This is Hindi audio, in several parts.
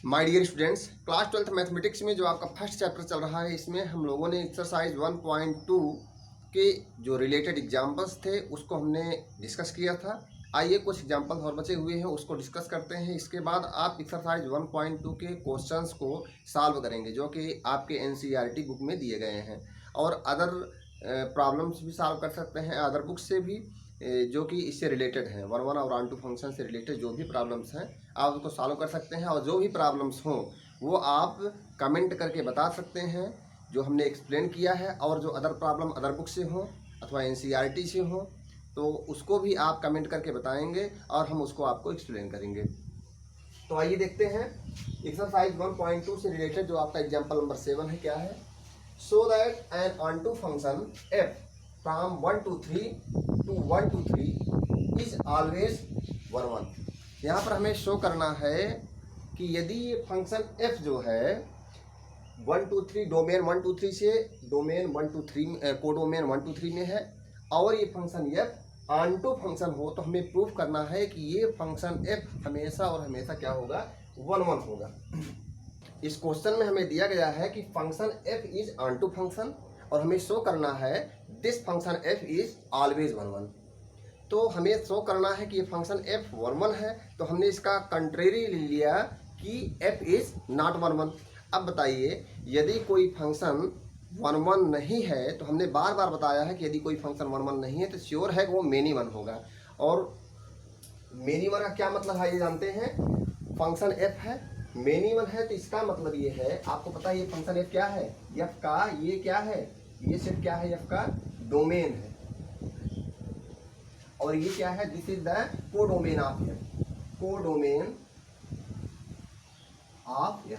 My dear students, class 12th mathematics में जो आपका फर्स्ट चैप्टर चल रहा है, इसमें हम लोगों ने एक्सरसाइज 1.2 के जो रिलेटेड एग्जाम्पल्स थे उसको हमने डिस्कस किया था। आइए कुछ एग्जाम्पल्स और बचे हुए हैं उसको डिस्कस करते हैं। इसके बाद आप एक्सरसाइज 1.2 के क्वेश्चंस को सॉल्व करेंगे जो कि आपके एनसीईआरटी बुक में दिए गए हैं, और अदर प्रॉब्लम्स भी सॉल्व कर सकते हैं अदर बुक से भी, जो कि इससे रिलेटेड हैं। 1 और 1 फंक्शन से रिलेटेड जो भी प्रॉब्लम्स हैं आप उसको सॉल्व कर सकते हैं, और जो भी प्रॉब्लम्स हों वो आप कमेंट करके बता सकते हैं जो हमने एक्सप्लेन किया है। और जो अदर प्रॉब्लम अदर बुक से हों अथवा एनसीईआरटी से हों तो उसको भी आप कमेंट करके बताएंगे और हम उसको आपको एक्सप्लेन करेंगे। तो आइए देखते हैं एक्सरसाइज 1.2 से रिलेटेड जो आपका एग्जाम्पल नंबर 7 है। क्या है? Show that an onto function f from 1 to 3 to 1 to 3 is always 1 1। यहाँ पर हमें शो करना है कि यदि ये फंक्शन एफ जो है 1 to 3 डोमेन 1 to 3 से डोमेन 1 to 3 कोडोमेन 1 to 3 में है, और ये फंक्शन एफ ऑनटू फंक्शन हो, तो हमें प्रूफ करना है कि ये फंक्शन एफ हमेशा और हमेशा क्या होगा? 1 1 होगा। इस क्वेश्चन में हमें दिया गया है कि function f is onto function, और हमें शो करना है this function f is always 1 1। तो हमें शो करना है कि ये फंक्शन एफ 1 1 है, तो हमने इसका कंट्रेरी ले लिया कि एफ इज नॉट 1 1। अब बताइए, यदि कोई फंक्शन 1 1 नहीं है, तो हमने बार बार बताया है कि यदि कोई फंक्शन 1 1 नहीं है तो श्योर है कि वो मेनी वन होगा। और मेनी वन का क्या मतलब है ये जानते हैं? फंक्शन एफ है, मेनी वन है, तो इसका मतलब ये है, आपको पता है ये फंक्शन एफ क्या है? एफ का ये क्या है? ये सेट क्या है? एफ का डोमेन है, और ये क्या है? This is the codomain of F, codomain of F.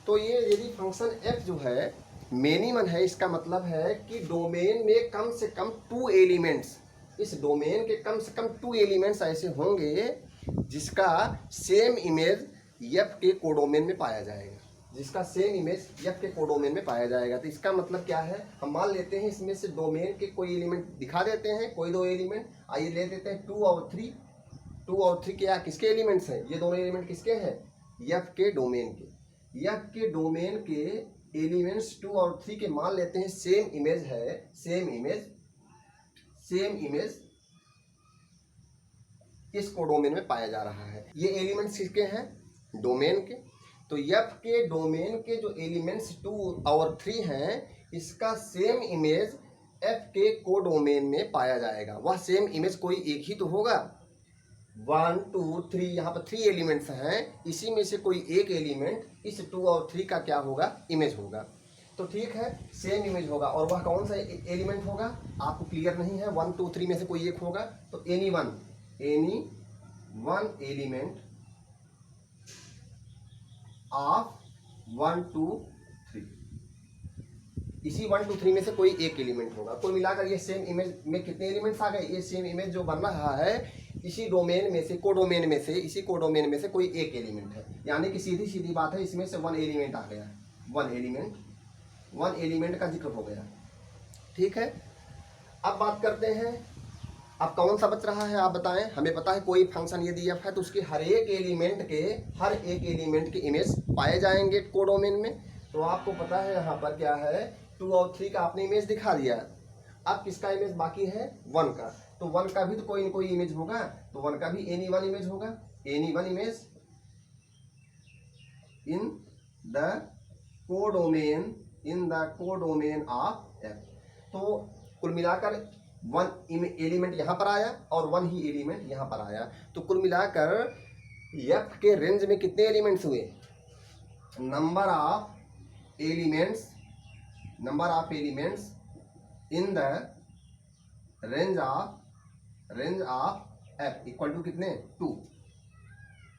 तो ये यदि फंक्शन एफ जो है मेनी वन है, इसका मतलब है कि डोमेन में कम से कम 2 एलिमेंट्स, इस डोमेन के कम से कम 2 एलिमेंट्स ऐसे होंगे जिसका सेम इमेज एफ के कोडोमेन में पाया जाएगा, जिसका सेम इमेज एफ के कोडोमेन में पाया जाएगा। तो इसका मतलब क्या है? हम मान लेते हैं इसमें से डोमेन के कोई एलिमेंट दिखा देते हैं, कोई 2 एलिमेंट। आइए ले देते हैं 2 और 3। 2 और 3 क्या किसके एलिमेंट्स हैं? ये दोनों एलिमेंट किसके हैं? एफ के डोमेन के। एफ के डोमेन के एलिमेंट्स 2 और 3 के मान लेते हैं सेम इमेज है, सेम इमेज इस कोडोमेन में पाया जा रहा है। ये एलिमेंट्स किसके हैं? डोमेन के। तो एफ के डोमेन के जो एलिमेंट्स 2 और 3 हैं, इसका सेम इमेज एफ के कोडोमेन में पाया जाएगा। वह सेम इमेज कोई एक ही तो होगा। 1 2 3, यहाँ पर 3 एलिमेंट्स हैं, इसी में से कोई एक एलिमेंट इस 2 और 3 का क्या होगा? इमेज होगा। तो ठीक है, सेम इमेज होगा, और वह कौन सा एलिमेंट होगा आपको क्लियर नहीं है। 1 2 3 में से कोई एक होगा, तो एनी वन एलिमेंट ऑफ 1 2 3, इसी 1 2 3 में से कोई एक एलिमेंट होगा। कुल मिलाकर ये सेम इमेज में कितने एलिमेंट्स आ गए? ये सेम इमेज जो बन रहा है इसी डोमेन में से, कोडोमेन में से, इसी कोडोमेन में से कोई एक एलिमेंट है, यानी कि सीधी सीधी बात है, इसमें से 1 एलिमेंट आ गया, 1 एलिमेंट का जिक्र हो गया। ठीक है, अब बात करते हैं, अब कौन सा बच रहा है आप बताएं। हमें पता है कोई फंक्शन यदि एफ है तो उसके हर एक एलिमेंट के इमेज पाए जाएंगे कोडोमेन में। तो आपको पता है यहाँ पर क्या है, 2 और 3 का आपने इमेज दिखा दिया। अब किसका इमेज बाकी है? 1 का। तो 1 का भी तो कोई न कोई इमेज होगा, तो 1 का भी एनी वन इमेज होगा, any one image in the codomain of F. तो कुल मिलाकर 1 एलिमेंट यहाँ पर आया और 1 ही एलिमेंट यहाँ पर आया, तो कुल मिलाकर एफ के रेंज में कितने एलिमेंट्स हुए? Number of elements in the range of f equal to कितने? 2।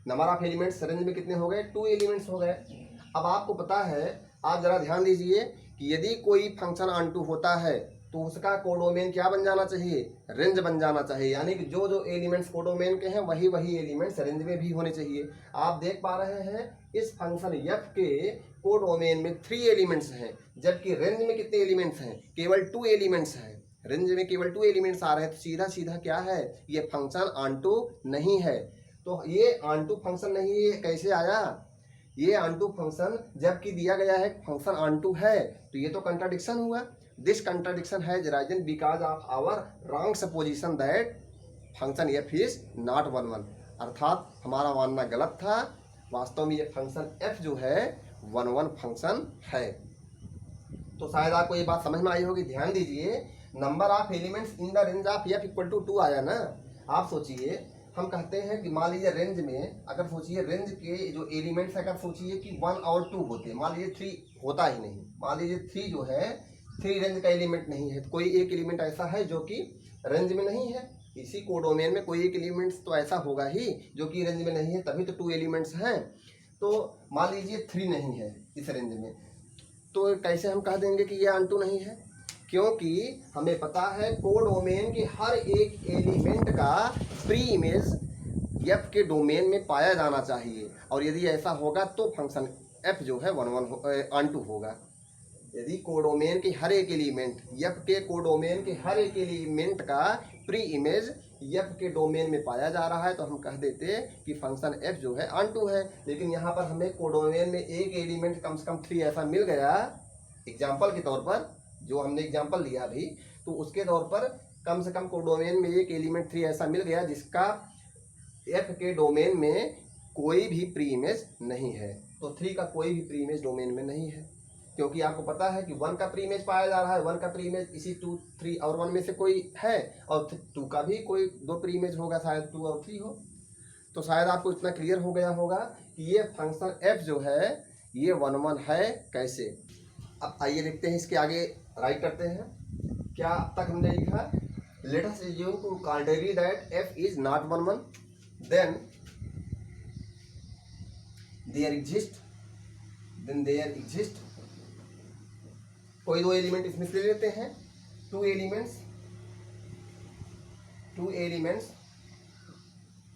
नंबर ऑफ एलिमेंट्स रेंज में कितने हो गए? 2 एलिमेंट्स हो गए। अब आपको पता है, आप जरा ध्यान दीजिए कि यदि कोई फंक्शन ऑनटू होता है तो उसका कोडोमेन क्या बन जाना चाहिए? रेंज बन जाना चाहिए, यानी कि जो जो एलिमेंट्स कोडोमेन के हैं वही एलिमेंट्स रेंज में भी होने चाहिए। आप देख पा रहे हैं इस फंक्शन एफ के कोडोमेन में 3 एलिमेंट्स हैं, जबकि रेंज में कितने एलिमेंट्स हैं? केवल 2 एलिमेंट्स हैं। रेंज में केवल 2 एलिमेंट्स आ रहे हैं, तो सीधा सीधा क्या है? ये फंक्शन ऑनटू नहीं है। तो ये ऑनटू फंक्शन नहीं, ये कैसे आया? ये ऑनटू फंक्शन जबकि दिया गया है फंक्शन ऑनटू है, तो ये तो कंट्राडिक्शन हुआ। This contradiction has arisen because of our wrong supposition that function f is not 1 1, अर्थात हमारा मानना गलत था। वास्तव में ये फंक्शन एफ जो है 1 1 फंक्शन है। तो शायद आपको ये बात समझ में आई होगी। ध्यान दीजिए, number of elements in the range of f equal to 2 आया ना। आप सोचिए, हम कहते हैं कि मान लीजिए रेंज में, अगर सोचिए रेंज के जो एलिमेंट्स अगर सोचिए कि 1 और 2 होते, मान लीजिए 3 होता ही नहीं, मान लीजिए 3 जो है 3 रेंज का एलिमेंट नहीं है, कोई एक एलिमेंट ऐसा है जो कि रेंज में नहीं है। इसी कोडोमेन में कोई एक एलिमेंट्स तो ऐसा होगा ही जो कि रेंज में नहीं है, तभी तो 2 एलिमेंट्स हैं। तो मान लीजिए 3 नहीं है इस रेंज में, तो कैसे हम कह देंगे कि ये ऑनटू नहीं है? क्योंकि हमें पता है कोडोमेन के हर एक एलिमेंट का प्री इमेज एफ के डोमेन में पाया जाना चाहिए, और यदि ऐसा होगा तो फंक्शन एफ जो है 1 1 ऑनटू होगा। यदि कोडोमेन के हर एक एलिमेंट एफ के कोडोमेन के हर एक एलिमेंट का प्री इमेज एफ के डोमेन में पाया जा रहा है, तो हम कह देते कि फंक्शन एफ जो है ऑनटू है। लेकिन यहाँ पर हमें कोडोमेन में एक एलिमेंट कम से कम 3 ऐसा मिल गया, एग्जाम्पल के तौर पर जो हमने एग्जाम्पल लिया अभी, तो उसके तौर पर कम से कम कोडोमेन में एक एलिमेंट 3 ऐसा मिल गया जिसका एफ के डोमेन में कोई भी प्री इमेज नहीं है। तो 3 का कोई भी प्री इमेज डोमेन में नहीं है, क्योंकि आपको पता है कि 1 का प्री इमेज पाया जा रहा है। 1 का प्री इमेज इसी 2 3 और 1 में से कोई है, और 2 का भी कोई 2 प्री इमेज होगा, शायद 2 और 3 हो। तो शायद आपको इतना क्लियर हो गया होगा कि ये फंक्शन एफ जो है ये 1 1 है कैसे। अब आइए देखते हैं, इसके आगे राइट करते हैं। क्या अब तक हमने लिखा? Let us assume to contrary that f is not 1 1, then there exist कोई 2 एलिमेंट इसमें से ले लेते हैं। 2 एलिमेंट्स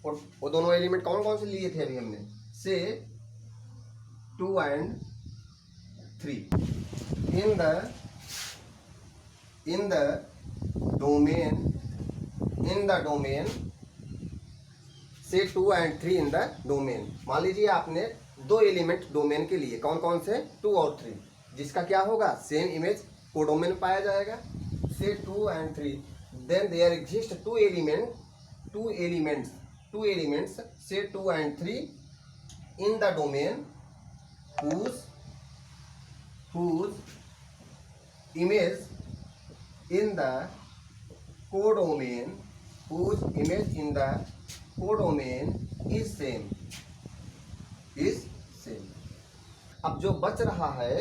और वो दोनों एलिमेंट कौन कौन से लिए थे अभी हमने? से 2 and 3 in the domain से 2 and 3 इन द डोमेन। मान लीजिए आपने 2 एलिमेंट डोमेन के लिए, कौन कौन से? 2 और 3, जिसका क्या होगा? सेम इमेज कोडोमेन में पाया जाएगा। से 2 and 3, then there exist 2 elements से 2 and 3 in the domain whose image in the codomain is same। अब जो बच रहा है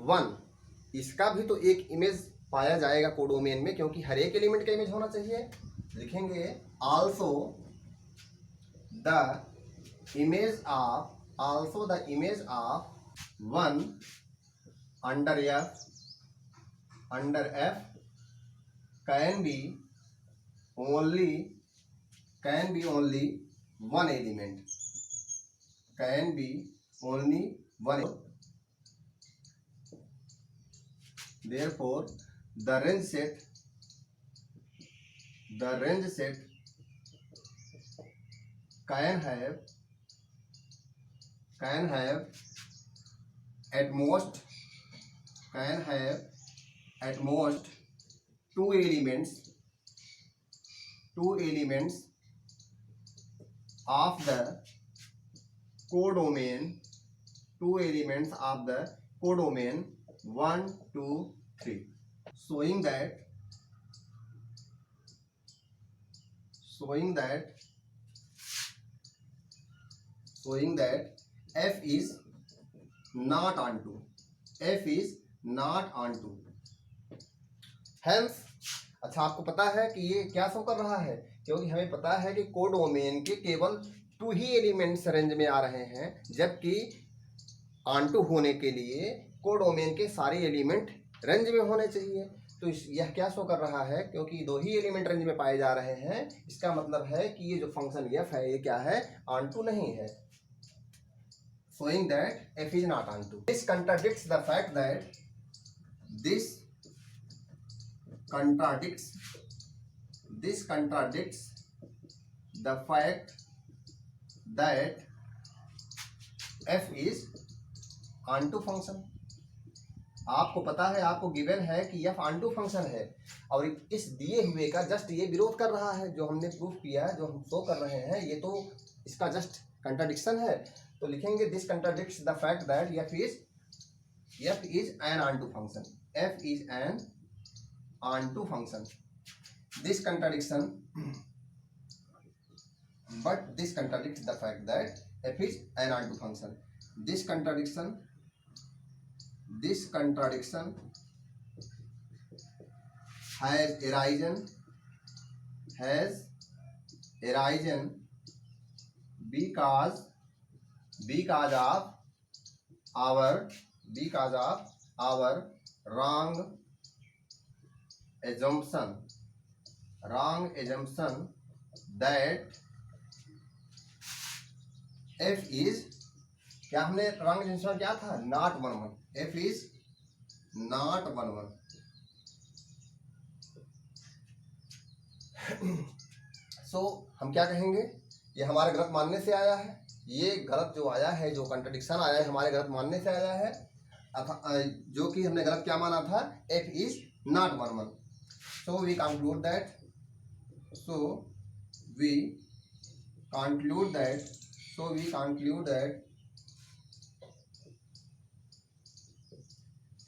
1, इसका भी तो एक इमेज पाया जाएगा कोडोमेन में, क्योंकि हर एक एलिमेंट का इमेज होना चाहिए। लिखेंगे also the image of 1 under f can be only one element, therefore the range set can have at most 2 elements of the codomain 1 2 3, showing that f is not onto hence। अच्छा, आपको पता है कि ये क्या शो कर रहा है? क्योंकि हमें पता है कि कोडोमेन के केवल 2 ही एलिमेंट्स रेंज में आ रहे हैं, जबकि ऑनटू होने के लिए कोडोमेन के सारे एलिमेंट रेंज में होने चाहिए। तो यह क्या शो कर रहा है? क्योंकि 2 ही एलिमेंट रेंज में पाए जा रहे हैं, इसका मतलब है कि ये जो फंक्शन एफ है ये क्या है? ऑनटू नहीं है। Showing that f is not onto. This contradicts the fact that the fact that f is onto function. आपको पता है, आपको गिवन है कि f ऑनटू फंक्शन है और इस दिए हुए का जस्ट ये विरोध कर रहा है, जो हमने प्रूफ किया, जो हम शो कर रहे हैं, ये तो इसका जस्ट कंट्राडिक्शन है। तो लिखेंगे this contradicts the fact that f is an onto function, f is an onto function. This contradiction, but this contradicts the fact that f is an onto function. This contradiction has arisen because of our wrong assumption that f is, क्या हमने रॉन्ग एजम्पशन क्या था, नॉट 1 1, f इज नॉट 1 1। सो हम क्या कहेंगे, ये हमारे गलत मानने से आया है, ये गलत जो आया है, जो कंट्राडिक्शन आया है, हमारे गलत मानने से आया है, जो कि हमने गलत क्या माना था, f is not 1 1। So we conclude that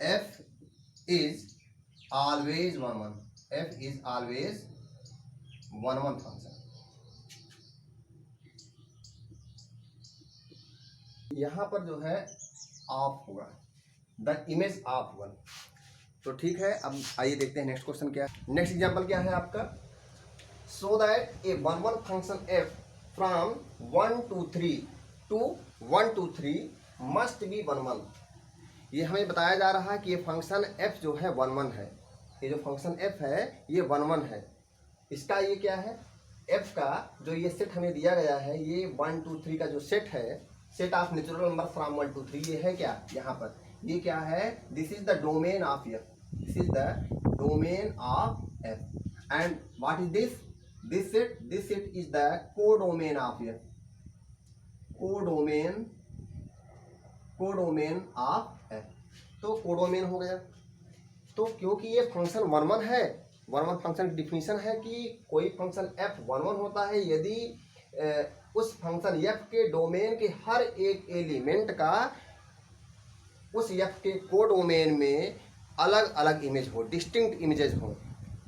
f is always 1 1, f is always 1 1 function. यहाँ पर जो है ऑफ होगा, द इमेज ऑफ 1। तो ठीक है, अब आइए देखते हैं नेक्स्ट क्वेश्चन क्या है। नेक्स्ट एग्जांपल क्या है आपका, so that A 1 1 function f from 1 to 3 must be 1 1। ये हमें बताया जा रहा है कि ये फंक्शन f जो है 1 1 है, ये जो फंक्शन f है ये 1 1 है। इसका ये क्या है, f का जो ये सेट हमें दिया गया है, ये 1 2 3 का जो सेट है, set of natural number from 1 to 3, ये है क्या, यहाँ पर ये क्या है, this is the domain of f, this is the domain of f। And what is this set, this set is the codomain of f, codomain of f। तो कोडोमेन हो गया। तो क्योंकि ये फंक्शन 1 1 है, 1 1 फंक्शन की डिफिनीशन है कि कोई फंक्शन f 1 1 होता है यदि उस फंक्शन f के डोमेन के हर एक एलिमेंट का उस f के कोडोमेन में अलग अलग इमेज हो, डिस्टिंक्ट इमेजेस हो,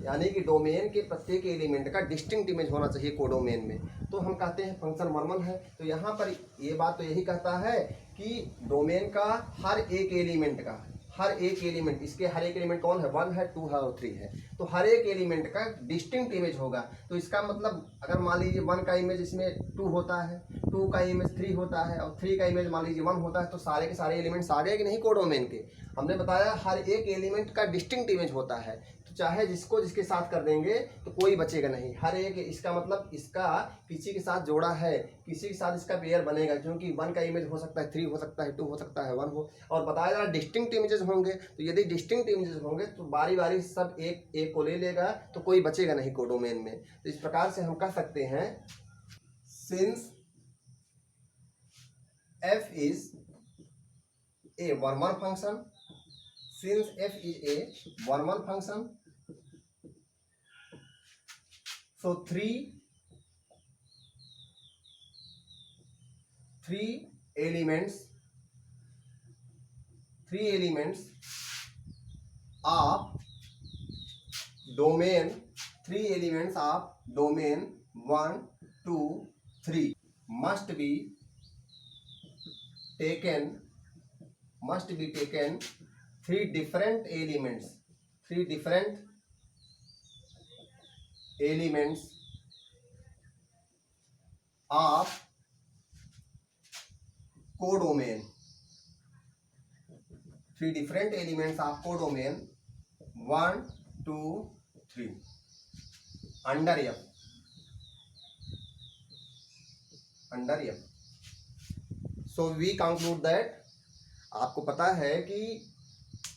यानी कि डोमेन के प्रत्येक एलिमेंट का डिस्टिंक्ट इमेज होना चाहिए कोडोमेन में, तो हम कहते हैं फंक्शन 1 1 है। तो यहाँ पर ये बात तो यही कहता है कि डोमेन का हर एक एलिमेंट का, हर एक एलिमेंट, इसके हर एक एलिमेंट कौन है, 1 है, 2 है और 3 है, तो हर एक एलिमेंट का डिस्टिंक्ट इमेज होगा। तो इसका मतलब अगर मान लीजिए 1 का इमेज इसमें 2 होता है, 2 का इमेज 3 होता है और 3 का इमेज मान लीजिए 1 होता है, तो सारे के सारे एलिमेंट्स आ गए कि नहीं कोडोमेन के। हमने बताया हर एक एलिमेंट का डिस्टिंक्ट इमेज होता है, तो चाहे जिसको जिसके साथ कर देंगे तो कोई बचेगा नहीं, हर एक, इसका मतलब इसका किसी के साथ जोड़ा है, किसी के साथ इसका पेयर बनेगा, क्योंकि 1 का इमेज हो सकता है 3 हो सकता है 2 हो सकता है 1 हो, और बताया जा रहा डिस्टिंक्ट इमेजेस होंगे। तो यदि डिस्टिंक्ट इमेजेस होंगे तो बारी बारी सब एक एक को ले लेगा, तो कोई बचेगा नहीं कोडोमेन में। तो इस प्रकार से हम कह सकते हैं since f is a 1 1 function, since f is a 1 1 function, so three elements of domain 1 2 3 must be taken three different elements of codomain, 1 2 3 under f। So we conclude that, आपको पता है कि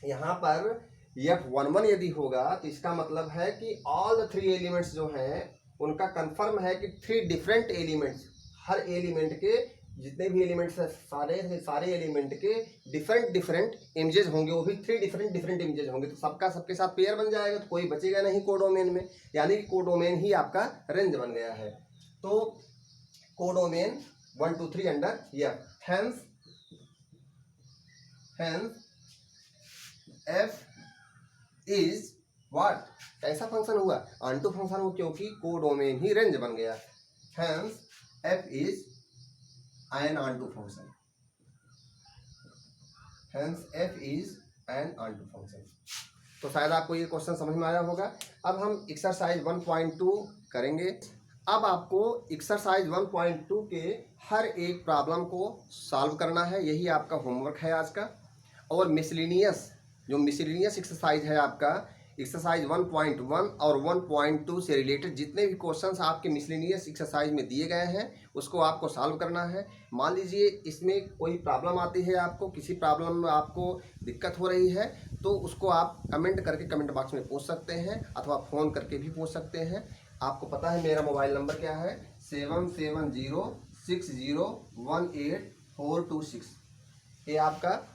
यहाँ पर f11 यदि होगा तो इसका मतलब है कि ऑल द 3 एलिमेंट्स जो हैं उनका कंफर्म है कि 3 डिफरेंट एलिमेंट्स, हर एलिमेंट के जितने भी एलिमेंट्स हैं सारे एलिमेंट के डिफरेंट इमेजेस होंगे, वो भी 3 डिफरेंट इमेजेस होंगे, तो सबका सबके साथ पेयर बन जाएगा, तो कोई बचेगा नहीं कोडोमेन में, यानी कि कोडोमेन ही आपका रेंज बन गया है। तो कोडोमेन 1 2 3 अंडर यह हैंस एफ इज व्हाट, कैसा फंक्शन हुआ, ऑनटू फंक्शन हुआ, क्योंकि कोडोमेन ही रेंज बन गया। Hence f is an onto function, hence f is an onto function. तो शायद आपको ये क्वेश्चन समझ में आया होगा। अब हम एक्सरसाइज 1.2 करेंगे। अब आपको एक्सरसाइज 1.2 के हर एक प्रॉब्लम को सॉल्व करना है, यही आपका होमवर्क है आज का। और मिसलिनियस जो मिसलिनियस एक्सरसाइज है आपका, एक्सरसाइज 1.1 और 1.2 से रिलेटेड जितने भी क्वेश्चंस आपके मिसलिनियस एक्सरसाइज में दिए गए हैं उसको आपको सॉल्व करना है। मान लीजिए इसमें कोई प्रॉब्लम आती है, आपको किसी प्रॉब्लम में आपको दिक्कत हो रही है, तो उसको आप कमेंट करके कमेंट बॉक्स में पूछ सकते हैं अथवा फ़ोन करके भी पूछ सकते हैं। आपको पता है मेरा मोबाइल नंबर क्या है, 7706018426। ये आपका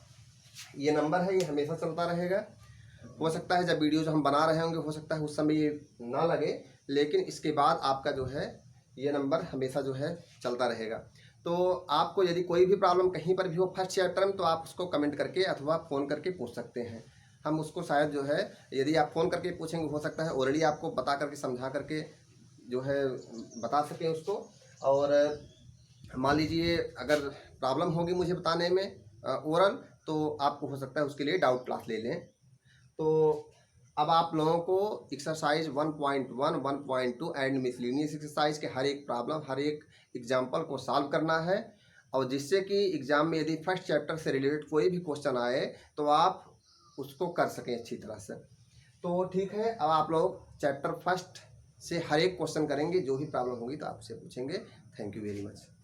ये नंबर है, ये हमेशा चलता रहेगा। हो सकता है जब वीडियोज हम बना रहे होंगे, हो सकता है उस समय ये ना लगे, लेकिन इसके बाद आपका जो है ये नंबर हमेशा जो है चलता रहेगा। तो आपको यदि कोई भी प्रॉब्लम कहीं पर भी हो फर्स्ट चैप्टर में, तो आप उसको कमेंट करके अथवा फ़ोन करके पूछ सकते हैं। हम उसको शायद जो है, यदि आप फ़ोन करके पूछेंगे, हो सकता है ऑलरेडी आपको बता करके समझा करके जो है बता सकें उसको। और मान लीजिए अगर प्रॉब्लम होगी मुझे बताने में ओरल, तो आपको हो सकता है उसके लिए डाउट क्लास ले लें। तो अब आप लोगों को एक्सरसाइज 1.1, 1.2 एंड मिसलिनियस एक्सरसाइज के हर एक प्रॉब्लम, हर एक एग्जाम्पल को सॉल्व करना है, और जिससे कि एग्ज़ाम में यदि फर्स्ट चैप्टर से रिलेटेड कोई भी क्वेश्चन आए तो आप उसको कर सकें अच्छी तरह से। तो ठीक है, अब आप लोग चैप्टर फर्स्ट से हर एक क्वेश्चन करेंगे, जो भी प्रॉब्लम होगी तो आपसे पूछेंगे। Thank you very much.